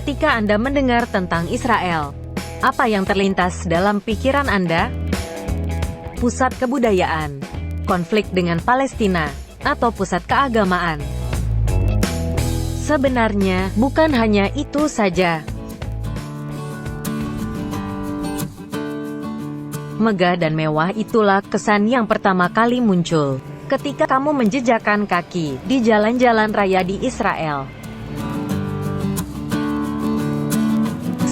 Ketika Anda mendengar tentang Israel, apa yang terlintas dalam pikiran Anda? Pusat kebudayaan, konflik dengan Palestina, atau pusat keagamaan? Sebenarnya, bukan hanya itu saja. Megah dan mewah itulah kesan yang pertama kali muncul ketika kamu menjejakkan kaki di jalan-jalan raya di Israel.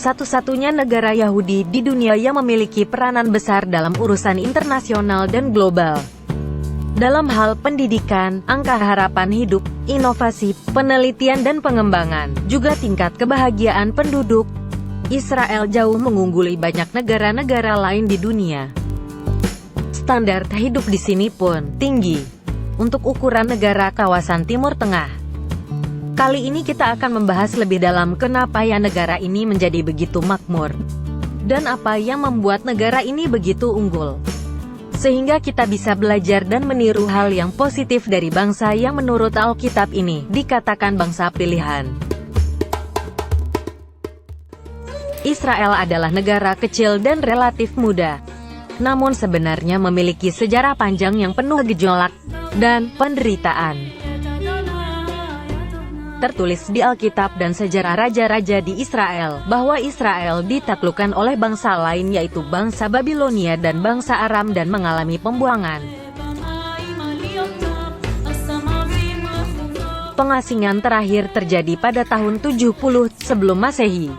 Satu-satunya negara Yahudi di dunia yang memiliki peranan besar dalam urusan internasional dan global. Dalam hal pendidikan, angka harapan hidup, inovasi, penelitian dan pengembangan, juga tingkat kebahagiaan penduduk, Israel jauh mengungguli banyak negara-negara lain di dunia. Standar hidup di sini pun tinggi untuk ukuran negara kawasan Timur Tengah. Kali ini kita akan membahas lebih dalam kenapa ya negara ini menjadi begitu makmur, dan apa yang membuat negara ini begitu unggul. Sehingga kita bisa belajar dan meniru hal yang positif dari bangsa yang menurut Alkitab ini dikatakan bangsa pilihan. Israel adalah negara kecil dan relatif muda, namun sebenarnya memiliki sejarah panjang yang penuh gejolak dan penderitaan. Tertulis di Alkitab dan sejarah raja-raja di Israel, bahwa Israel ditaklukkan oleh bangsa lain yaitu bangsa Babilonia dan bangsa Aram dan mengalami pembuangan. Pengasingan terakhir terjadi pada tahun 70 sebelum Masehi.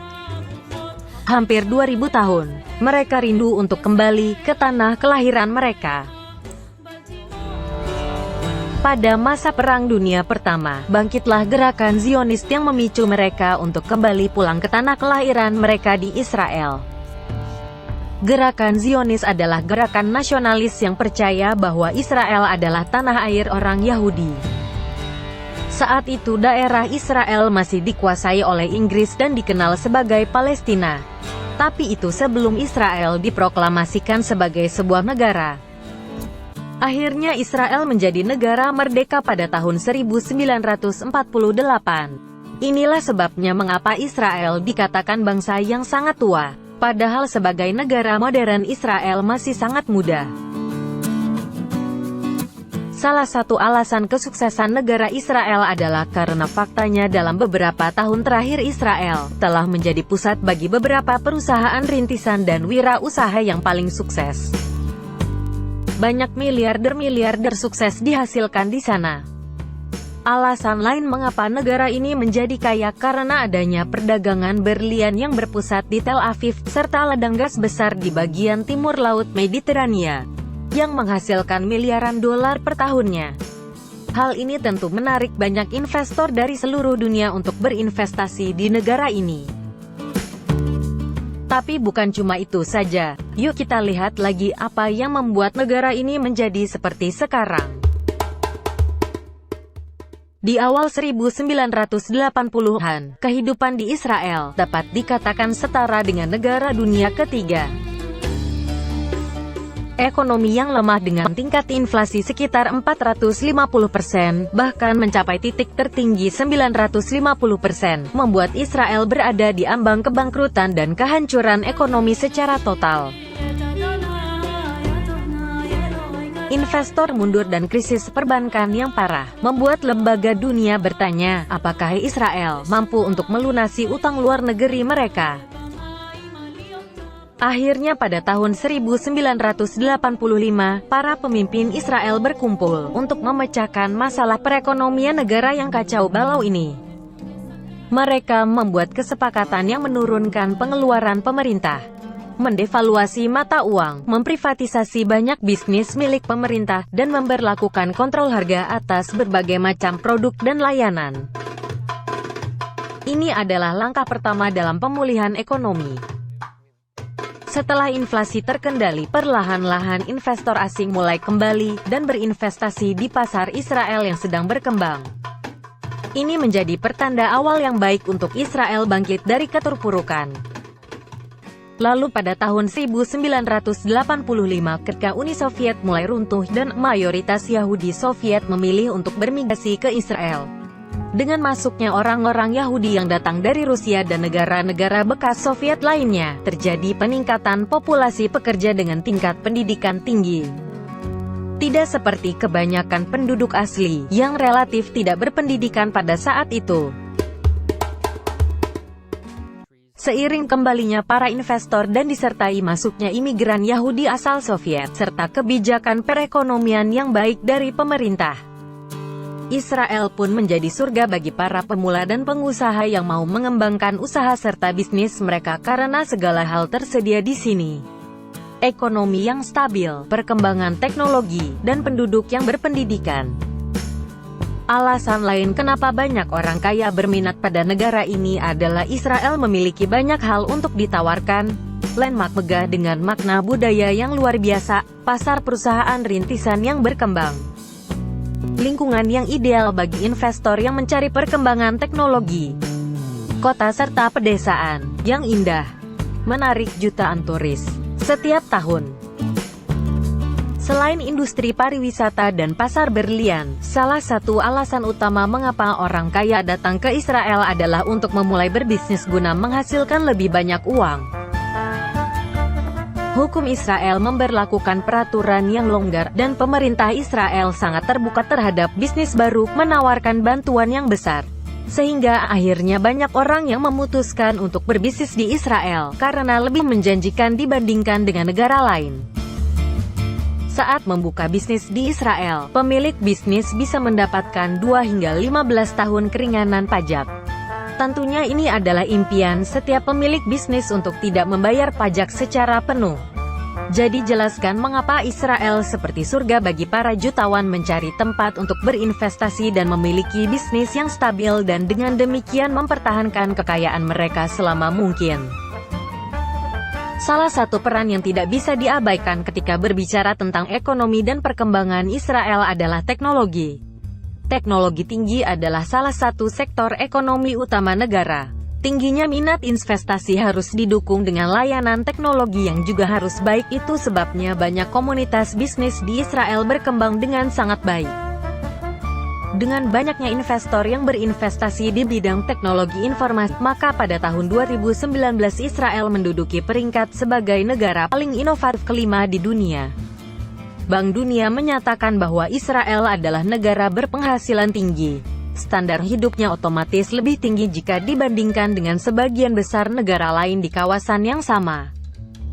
Hampir 2000 tahun, mereka rindu untuk kembali ke tanah kelahiran mereka. Pada masa Perang Dunia Pertama, bangkitlah gerakan Zionis yang memicu mereka untuk kembali pulang ke tanah kelahiran mereka di Israel. Gerakan Zionis adalah gerakan nasionalis yang percaya bahwa Israel adalah tanah air orang Yahudi. Saat itu daerah Israel masih dikuasai oleh Inggris dan dikenal sebagai Palestina. Tapi itu sebelum Israel diproklamasikan sebagai sebuah negara. Akhirnya Israel menjadi negara merdeka pada tahun 1948. Inilah sebabnya mengapa Israel dikatakan bangsa yang sangat tua, padahal sebagai negara modern Israel masih sangat muda. Salah satu alasan kesuksesan negara Israel adalah karena faktanya dalam beberapa tahun terakhir Israel telah menjadi pusat bagi beberapa perusahaan rintisan dan wirausaha yang paling sukses. Banyak miliarder sukses dihasilkan di sana. Alasan lain mengapa negara ini menjadi kaya karena adanya perdagangan berlian yang berpusat di Tel Aviv, serta ladang gas besar di bagian timur Laut Mediterania, yang menghasilkan miliaran dolar per tahunnya. Hal ini tentu menarik banyak investor dari seluruh dunia untuk berinvestasi di negara ini. Tapi bukan cuma itu saja, yuk kita lihat lagi apa yang membuat negara ini menjadi seperti sekarang. Di awal 1980-an, kehidupan di Israel dapat dikatakan setara dengan negara dunia ketiga. Ekonomi yang lemah dengan tingkat inflasi sekitar 450%, bahkan mencapai titik tertinggi 950%, membuat Israel berada di ambang kebangkrutan dan kehancuran ekonomi secara total. Investor mundur dan krisis perbankan yang parah, membuat lembaga dunia bertanya, apakah Israel mampu untuk melunasi utang luar negeri mereka? Akhirnya pada tahun 1985, para pemimpin Israel berkumpul untuk memecahkan masalah perekonomian negara yang kacau balau ini. Mereka membuat kesepakatan yang menurunkan pengeluaran pemerintah, mendevaluasi mata uang, memprivatisasi banyak bisnis milik pemerintah, dan memberlakukan kontrol harga atas berbagai macam produk dan layanan. Ini adalah langkah pertama dalam pemulihan ekonomi. Setelah inflasi terkendali, perlahan-lahan investor asing mulai kembali dan berinvestasi di pasar Israel yang sedang berkembang. Ini menjadi pertanda awal yang baik untuk Israel bangkit dari keterpurukan. Lalu pada tahun 1985, ketika Uni Soviet mulai runtuh dan mayoritas Yahudi Soviet memilih untuk bermigrasi ke Israel, Dengan masuknya orang-orang Yahudi yang datang dari Rusia dan negara-negara bekas Soviet lainnya, terjadi peningkatan populasi pekerja dengan tingkat pendidikan tinggi. Tidak seperti kebanyakan penduduk asli, yang relatif tidak berpendidikan pada saat itu. Seiring kembalinya para investor dan disertai masuknya imigran Yahudi asal Soviet, serta kebijakan perekonomian yang baik dari pemerintah, Israel pun menjadi surga bagi para pemula dan pengusaha yang mau mengembangkan usaha serta bisnis mereka karena segala hal tersedia di sini. Ekonomi yang stabil, perkembangan teknologi, dan penduduk yang berpendidikan. Alasan lain kenapa banyak orang kaya berminat pada negara ini adalah Israel memiliki banyak hal untuk ditawarkan, landmark megah dengan makna budaya yang luar biasa, pasar perusahaan rintisan yang berkembang, lingkungan yang ideal bagi investor yang mencari perkembangan teknologi, kota serta pedesaan yang indah, menarik jutaan turis setiap tahun. Selain industri pariwisata dan pasar berlian, salah satu alasan utama mengapa orang kaya datang ke Israel adalah untuk memulai berbisnis guna menghasilkan lebih banyak uang. Hukum Israel memberlakukan peraturan yang longgar, dan pemerintah Israel sangat terbuka terhadap bisnis baru, menawarkan bantuan yang besar. Sehingga akhirnya banyak orang yang memutuskan untuk berbisnis di Israel, karena lebih menjanjikan dibandingkan dengan negara lain. Saat membuka bisnis di Israel, pemilik bisnis bisa mendapatkan 2 hingga 15 tahun keringanan pajak. Tentunya ini adalah impian setiap pemilik bisnis untuk tidak membayar pajak secara penuh. Jadi jelaskan mengapa Israel seperti surga bagi para jutawan mencari tempat untuk berinvestasi dan memiliki bisnis yang stabil dan dengan demikian mempertahankan kekayaan mereka selama mungkin. Salah satu peran yang tidak bisa diabaikan ketika berbicara tentang ekonomi dan perkembangan Israel adalah teknologi. Teknologi tinggi adalah salah satu sektor ekonomi utama negara. Tingginya minat investasi harus didukung dengan layanan teknologi yang juga harus baik, itu sebabnya banyak komunitas bisnis di Israel berkembang dengan sangat baik. Dengan banyaknya investor yang berinvestasi di bidang teknologi informasi, maka pada tahun 2019 Israel menduduki peringkat sebagai negara paling inovatif kelima di dunia. Bank Dunia menyatakan bahwa Israel adalah negara berpenghasilan tinggi. Standar hidupnya otomatis lebih tinggi jika dibandingkan dengan sebagian besar negara lain di kawasan yang sama.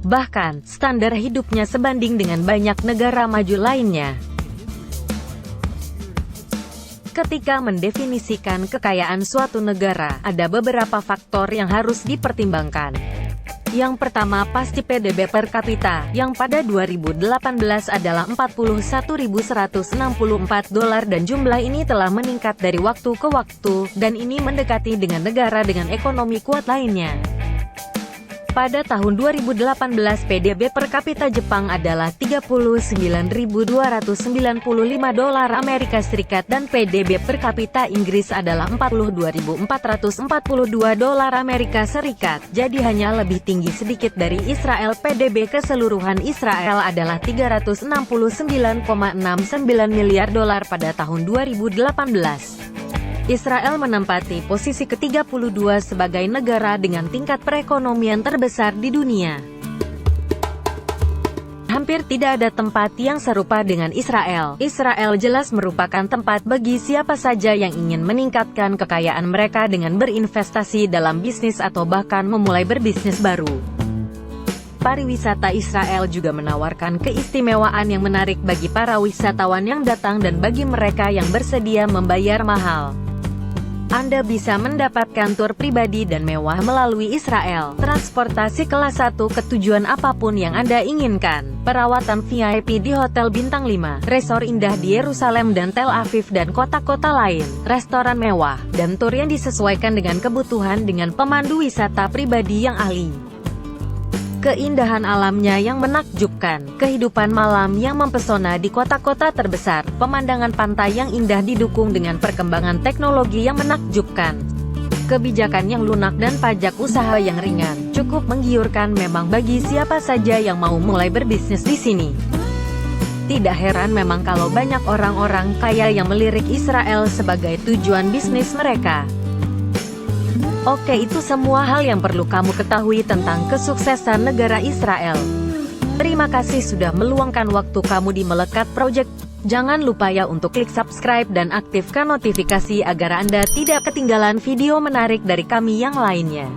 Bahkan, standar hidupnya sebanding dengan banyak negara maju lainnya. Ketika mendefinisikan kekayaan suatu negara, ada beberapa faktor yang harus dipertimbangkan. Yang pertama pasti PDB per kapita, yang pada 2018 adalah $41.164 dan jumlah ini telah meningkat dari waktu ke waktu, dan ini mendekati dengan negara dengan ekonomi kuat lainnya. Pada tahun 2018 PDB per kapita Jepang adalah $39.295 Amerika Serikat dan PDB per kapita Inggris adalah $42.442 Amerika Serikat. Jadi hanya lebih tinggi sedikit dari Israel. PDB keseluruhan Israel adalah $369,69 miliar pada tahun 2018. Israel menempati posisi ke-32 sebagai negara dengan tingkat perekonomian terbesar di dunia. Hampir tidak ada tempat yang serupa dengan Israel. Israel jelas merupakan tempat bagi siapa saja yang ingin meningkatkan kekayaan mereka dengan berinvestasi dalam bisnis atau bahkan memulai berbisnis baru. Pariwisata Israel juga menawarkan keistimewaan yang menarik bagi para wisatawan yang datang dan bagi mereka yang bersedia membayar mahal. Anda bisa mendapatkan tur pribadi dan mewah melalui Israel, transportasi kelas 1 ke tujuan apapun yang Anda inginkan, perawatan VIP di hotel bintang 5, resort indah di Yerusalem dan Tel Aviv dan kota-kota lain, restoran mewah, dan tur yang disesuaikan dengan kebutuhan dengan pemandu wisata pribadi yang ahli. Keindahan alamnya yang menakjubkan, kehidupan malam yang mempesona di kota-kota terbesar, pemandangan pantai yang indah didukung dengan perkembangan teknologi yang menakjubkan, kebijakan yang lunak dan pajak usaha yang ringan, cukup menggiurkan memang bagi siapa saja yang mau mulai berbisnis di sini. Tidak heran memang kalau banyak orang-orang kaya yang melirik Israel sebagai tujuan bisnis mereka. Oke, itu semua hal yang perlu kamu ketahui tentang kesuksesan negara Israel. Terima kasih sudah meluangkan waktu kamu di Melekat Project. Jangan lupa ya untuk klik subscribe dan aktifkan notifikasi agar Anda tidak ketinggalan video menarik dari kami yang lainnya.